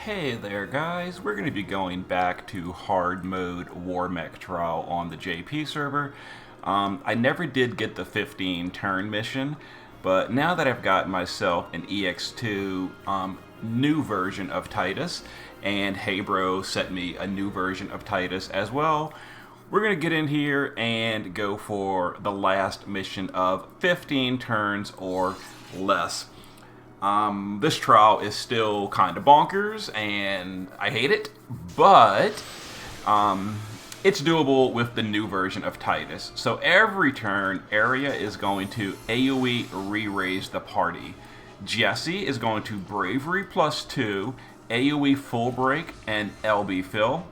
Hey there guys, we're going to be going back to hard mode War Mech Trial on the JP server. I never did get the 15 turn mission, but now that I've got myself an EX2 new version of Tidus, and Heybro sent me a new version of Tidus as well, we're going to get in here and go for the last mission of 15 turns or less. This trial is still kind of bonkers, and I hate it, but it's doable with the new version of Tidus. So every turn, Area is going to AoE re-raise the party. Jesse is going to Bravery +2, AoE full break, and LB fill.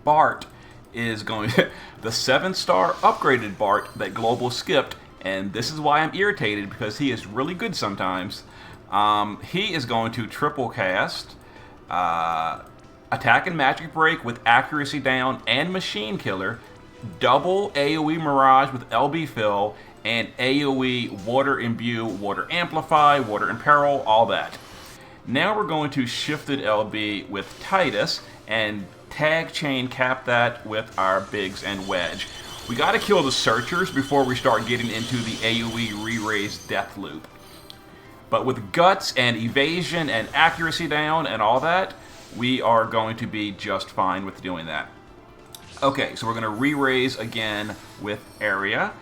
Bart is going to the 7-star upgraded Bart that Global skipped, and this is why I'm irritated, because he is really good sometimes. He is going to triple cast, attack and magic break with accuracy down and machine killer, double AoE mirage with LB fill, and AoE water imbue, water amplify, water imperil, all that. Now we're going to shifted LB with Tidus and tag chain cap that with our Biggs and Wedge. We got to kill the searchers before we start getting into the AoE re-raise death loop. But with guts and evasion and accuracy down and all that, we are going to be just fine with doing that. Okay, so we're going to re-raise again with Area.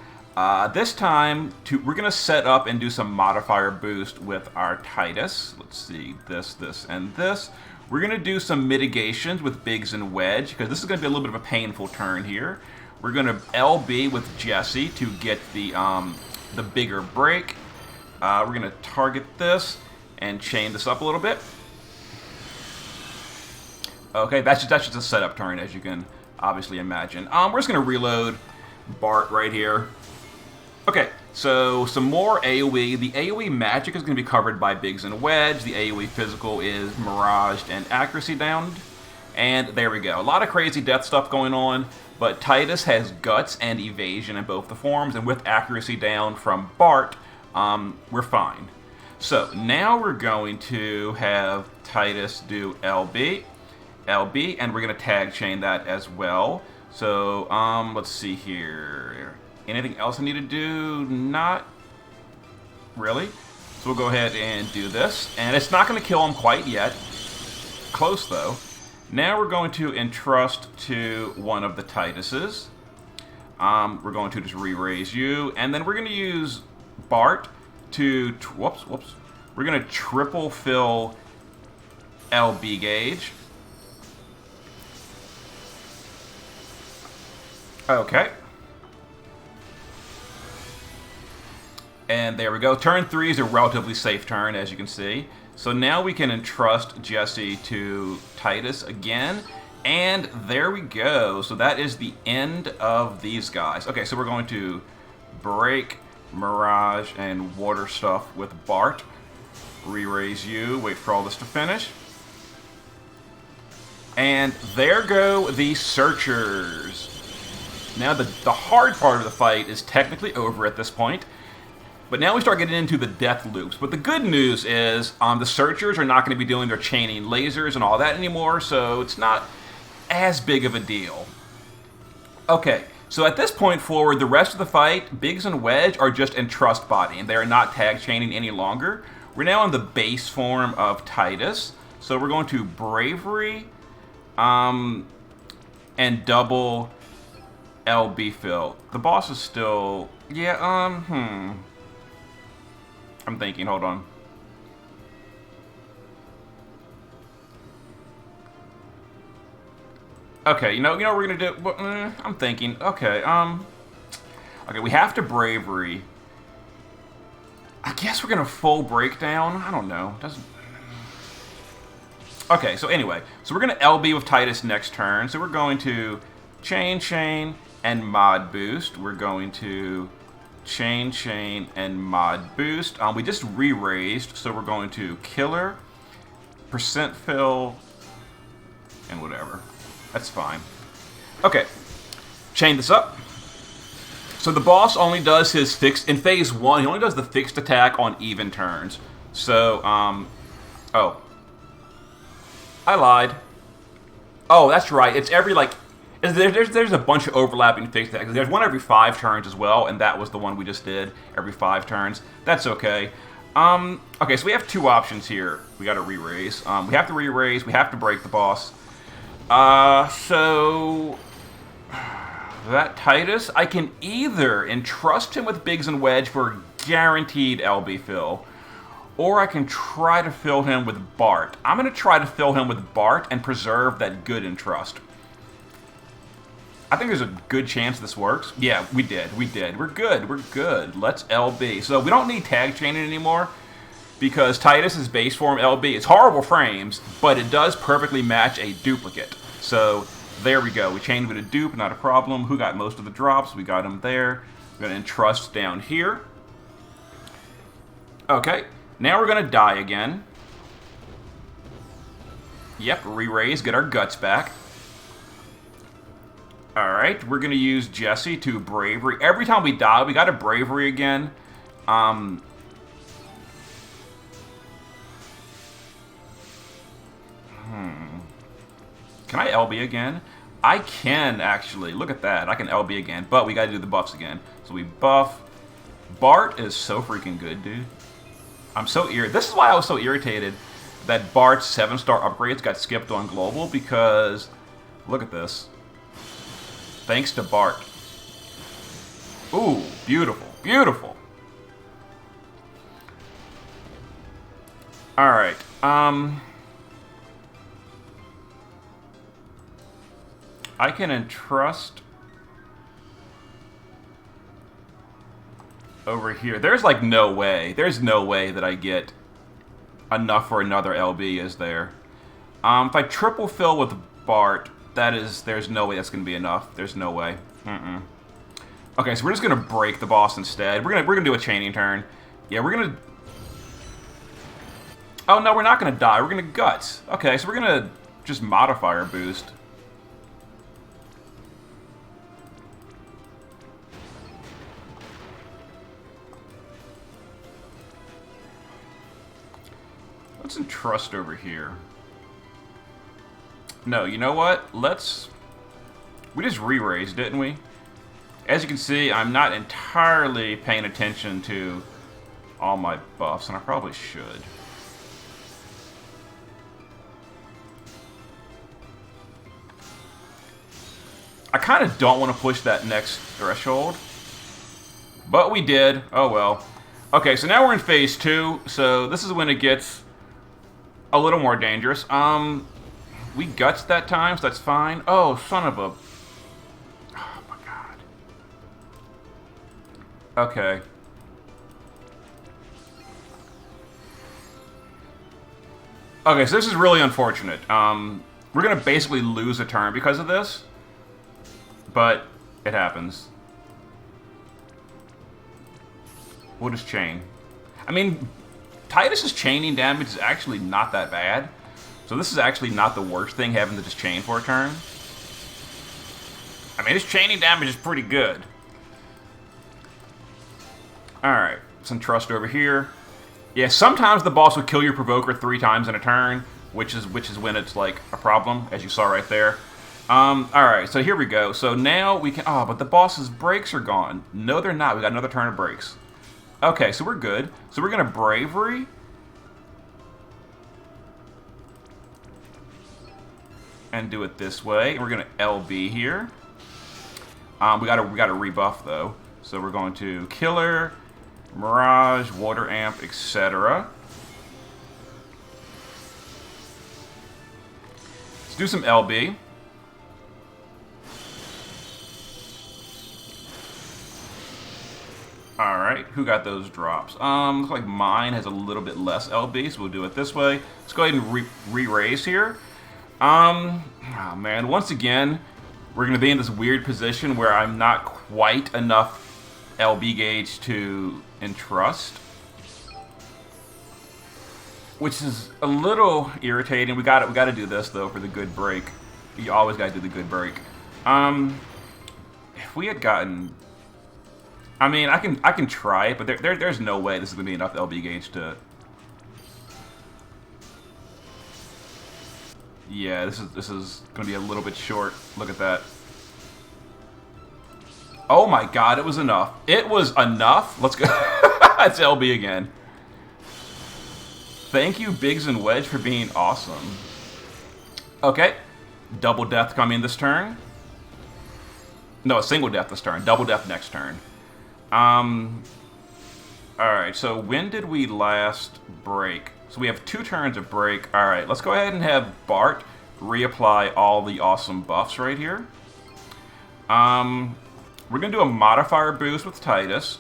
This time, we're going to set up and do some modifier boost with our Tidus. Let's see, this, and this. We're going to do some mitigations with Biggs and Wedge, because this is going to be a little bit of a painful turn here. We're going to LB with Jesse to get the bigger break. We're going to target this and chain this up a little bit. Okay, that's just a setup turn, as you can obviously imagine. We're just going to reload Bart right here. Okay, so some more AoE. The AoE magic is going to be covered by Biggs and Wedge. The AoE physical is miraged and accuracy downed. And there we go. A lot of crazy death stuff going on, but Tidus has guts and evasion in both the forms, and with accuracy down from Bart, we're fine. So now we're going to have Tidus do LB, and we're going to tag chain that as well. So let's see here. Anything else I need to do? Not really. So we'll go ahead and do this, and it's not going to kill him quite yet. Close though. Now we're going to entrust to one of the Tiduses. We're going to just re-raise you, and then we're going to use Bart to whoops. We're gonna triple fill LB gauge. Okay. And there we go. Turn 3 is a relatively safe turn, as you can see. So now we can entrust Jesse to Tidus again. And there we go. So that is the end of these guys. Okay, so we're going to break Mirage and water stuff with Bart. Re-raise you. Wait for all this to finish. And there go the searchers. Now the hard part of the fight is technically over at this point. But now we start getting into the death loops. But the good news is the searchers are not going to be doing their chaining lasers and all that anymore, so it's not as big of a deal. Okay. So at this point forward, the rest of the fight, Biggs and Wedge are just entrust body, and they are not tag chaining any longer. We're now in the base form of Tidus. So we're going to Bravery and double LB fill. The boss is still... Yeah, I'm thinking, hold on. Okay, you know what we're gonna do? I'm thinking. Okay, okay, we have to Bravery. I guess we're gonna full breakdown. I don't know. Doesn't. Okay, so anyway, so we're gonna LB with Tidus next turn. So we're going to chain, and mod boost. We're going to chain, and mod boost. We just re-raised, so we're going to killer, percent fill, and whatever. That's fine. Okay, chain this up. So the boss only does his fixed, in phase 1, he only does the fixed attack on even turns. So, oh. I lied. Oh, that's right. It's every, like... There's a bunch of overlapping fixes. There's one every 5 turns as well, and that was the one we just did. Every 5 turns. That's okay. Okay, so we have 2 options here. We gotta re-raise. We have to re-raise. We have to break the boss. So... That Tidus, I can either entrust him with Biggs and Wedge for guaranteed LB fill, or I can try to fill him with Bart. I'm going to try to fill him with Bart and preserve that good entrust. I think there's a good chance this works. Yeah, we did. We're good. Let's LB. So we don't need tag chaining anymore, because Tidus' base form LB, it's horrible frames, but it does perfectly match a duplicate. So... there we go. We chained with a dupe, not a problem. Who got most of the drops? We got him there. We're going to entrust down here. Okay. Now we're going to die again. Yep, re-raise, get our guts back. Alright, we're going to use Jesse to bravery. Every time we die, we got a bravery again. Can I LB again? I can, actually. Look at that. I can LB again. But we gotta do the buffs again. So we buff. Bart is so freaking good, dude. I'm so irritated. This is why I was so irritated that Bart's 7-star upgrades got skipped on Global, because... look at this. Thanks to Bart. Ooh, beautiful. Beautiful. Alright, I can entrust over here. There's like no way. There's no way that I get enough for another LB, is there? If I triple fill with Bart, there's no way that's going to be enough. There's no way. Okay, so we're just going to break the boss instead. We're gonna do a chaining turn. Yeah, we're going to... oh, no, we're not going to die. We're going to guts. Okay, so we're going to just modify our boost. Let's entrust over here. No, you know what? We just re-raised, didn't we? As you can see, I'm not entirely paying attention to all my buffs, and I probably should. I kind of don't want to push that next threshold, but we did. Oh well. Okay, so now we're in phase 2, so this is when it gets a little more dangerous. We guts that time, so that's fine. Oh, son of a... oh my god. Okay. Okay, so this is really unfortunate. We're gonna basically lose a turn because of this, but it happens. We'll just chain. I mean, Tidus' chaining damage is actually not that bad. So this is actually not the worst thing, having to just chain for a turn. I mean, his chaining damage is pretty good. Alright, some trust over here. Yeah, sometimes the boss will kill your Provoker 3 times in a turn, which is when it's like a problem, as you saw right there. Alright, so here we go. So now we can... oh, but the boss's brakes are gone. No, they're not. We got another turn of brakes. Okay, so we're good. So we're going to Bravery. And do it this way. And we're going to LB here. We gotta rebuff, though. So we're going to Killer, Mirage, Water Amp, etc. Let's do some LB. Alright, who got those drops? Looks like mine has a little bit less LB, so we'll do it this way. Let's go ahead and re-raise here. Oh man, once again, we're going to be in this weird position where I'm not quite enough LB gauge to entrust, which is a little irritating. We got to do this though for the good break. You always got to do the good break. If we had gotten... I mean, I can try it, but there's no way this is going to be enough LB gauge to... Yeah, this is going to be a little bit short. Look at that. Oh my god, it was enough. It was enough. Let's go. That's LB again. Thank you, Biggs and Wedge, for being awesome. Okay. Double death coming this turn. No, a single death this turn. Double death next turn. Alright, so when did we last break? So we have 2 turns of break. Alright, let's go ahead and have Bart reapply all the awesome buffs right here. We're going to do a modifier boost with Tidus.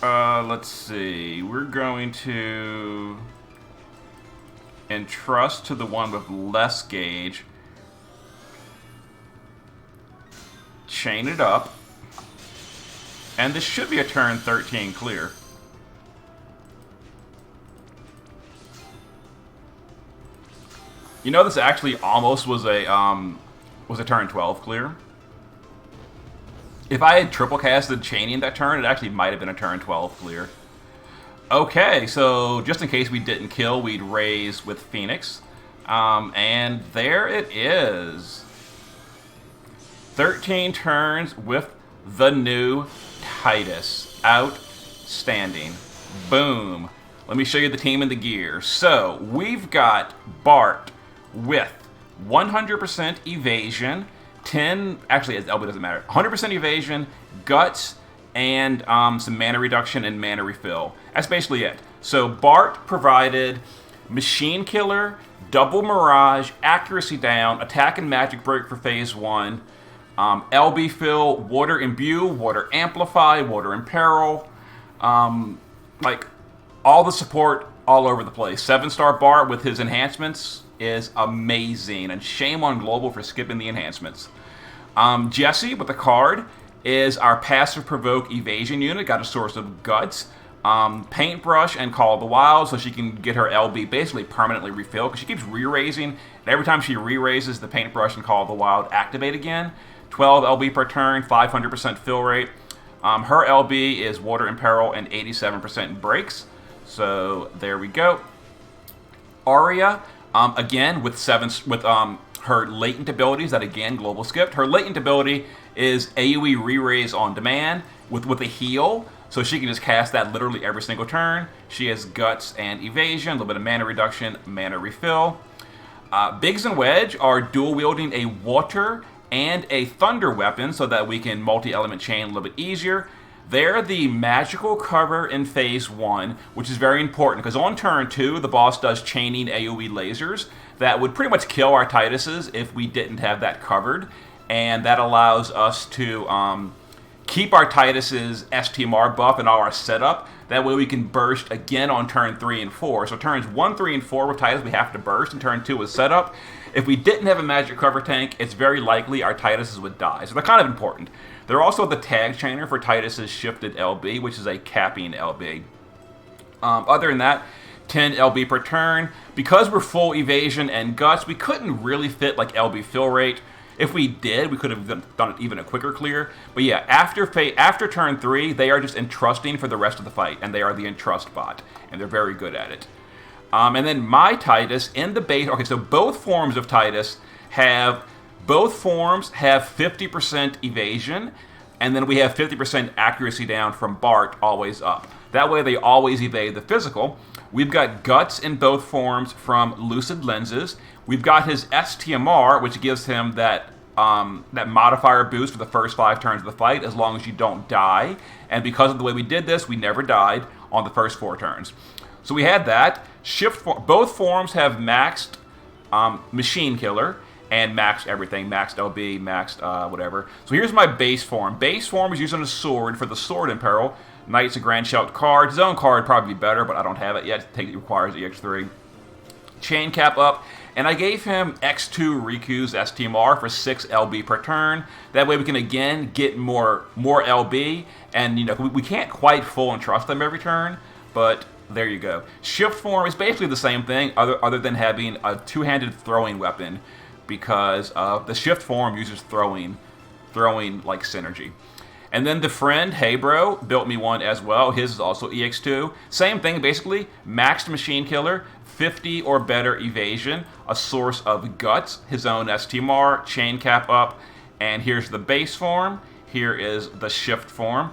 Let's see. We're going to entrust to the one with less gauge. Chain it up. And this should be a turn 13 clear. You know, this actually almost was a turn 12 clear. If I had triple casted chaining that turn, it actually might have been a turn 12 clear. Okay, so just in case we didn't kill, we'd raise with Phoenix. And there it is. 13 turns with the new Tidus. Outstanding. Boom. Let me show you the team and the gear. So, we've got Bart with 100% evasion, 10, actually, LB doesn't matter, 100% evasion, guts, and some mana reduction and mana refill. That's basically it. So Bart provided Machine Killer, Double Mirage, Accuracy Down, Attack and Magic Break for Phase 1, LB Fill, Water Imbue, Water Amplify, Water Imperil, like all the support all over the place. 7-star Bart with his enhancements is amazing, and shame on Global for skipping the enhancements. Jesse with the card is our passive provoke evasion unit, got a source of guts. Paintbrush and Call of the Wild, so she can get her LB basically permanently refilled, because she keeps re-raising, and every time she re-raises, the Paintbrush and Call of the Wild activate again. 12 LB per turn, 500% fill rate. Her LB is Water Imperil and 87% breaks. So there we go. Arya, again with her latent abilities that again Global skipped. Her latent ability is AoE re-raise on demand with a heal, so she can just cast that literally every single turn. She has guts and evasion, a little bit of mana reduction, mana refill. Biggs and Wedge are dual wielding a water and a thunder weapon, so that we can multi-element chain a little bit easier. They're the magical cover in Phase 1, which is very important, because on turn 2, the boss does chaining AoE lasers that would pretty much kill our Tiduses if we didn't have that covered, and that allows us to keep our Tidus's STMR buff and all our setup. That way we can burst again on turn 3 and 4. So turns 1, 3, and 4 with Tidus, we have to burst, and turn 2 is setup. If we didn't have a magic cover tank, it's very likely our Tiduses would die. So they're kind of important. They're also the tag chainer for Tidus's shifted LB, which is a capping LB. Other than that, 10 LB per turn. Because we're full evasion and guts, we couldn't really fit like LB fill rate. If we did, we could have done it even a quicker clear. But yeah, after turn 3, they are just entrusting for the rest of the fight, and they are the entrust bot, and they're very good at it. And then my Tidus in the base. Okay, so both forms of Tidus have 50% evasion, and then we have 50% accuracy down from Bart always up. That way they always evade the physical. We've got guts in both forms from Lucid Lenses. We've got his STMR, which gives him that modifier boost for the first 5 turns of the fight, as long as you don't die. And because of the way we did this, we never died on the first 4 turns. So we had that. Both forms have maxed Machine Killer and maxed everything, maxed LB, maxed whatever. So here's my base form. Base form is using a sword for the Sword Imperil. Knight's a Grand Shout card. His own card would probably be better, but I don't have it yet. It requires EX3. Chain cap up. And I gave him X2 Riku's STMR for 6 LB per turn. That way we can again get more LB. And you know, we can't quite full entrust them every turn, but there you go. Shift form is basically the same thing, other than having a 2-handed throwing weapon, because the shift form uses throwing like synergy. And then the friend, hey bro, built me one as well. His is also EX2. Same thing, basically. Maxed Machine Killer, 50 or better evasion, a source of guts, his own STMR, chain cap up, and here's the base form. Here is the shift form.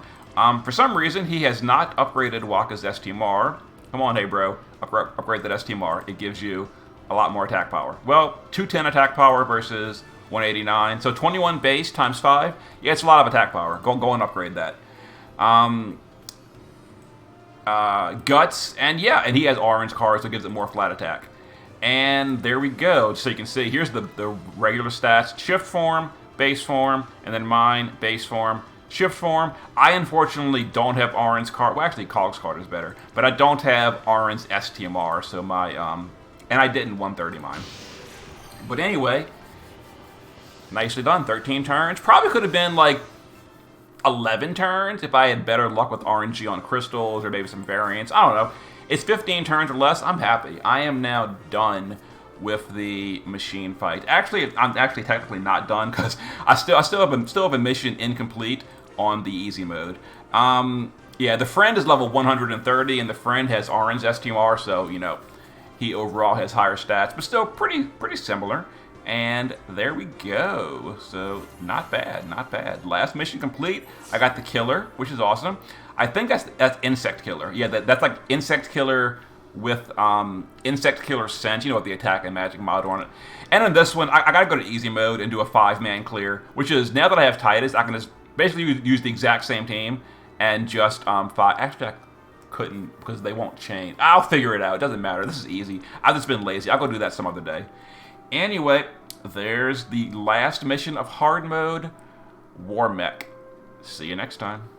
For some reason, he has not upgraded Waka's STMR. Come on, hey bro, upgrade that STMR. It gives you a lot more attack power. Well, 210 attack power versus 189. So 21 base times 5. Yeah, it's a lot of attack power. Go and upgrade that. Guts, and yeah, and he has orange cards, so it gives it more flat attack. And there we go. So you can see, here's the regular stats. Shift form, base form, and then mine, base form, shift form. I unfortunately don't have orange card. Well, actually, Cog's card is better. But I don't have orange STMR, so my, and I didn't 130 mine. But anyway, nicely done. 13 turns. Probably could have been like 11 turns if I had better luck with RNG on crystals or maybe some variants. I don't know. It's 15 turns or less. I'm happy. I am now done with the machine fight. Actually, I'm actually technically not done because I still have a mission incomplete on the easy mode. Yeah, the friend is level 130, and the friend has orange STMR, so you know he overall has higher stats, but still pretty similar. And there we go. So not bad, not bad. Last mission complete. I got the killer, which is awesome. I think that's insect killer. Yeah, that's like insect killer with insect killer sense. You know, with the attack and magic model on it. And in this one, I gotta go to easy mode and do a 5-man clear, which is now that I have Tidus, I can just basically use the exact same team and just 5. Actually, I couldn't because they won't change. I'll figure it out. It doesn't matter. This is easy. I've just been lazy. I'll go do that some other day. Anyway, there's the last mission of hard mode, War Mech. See you next time.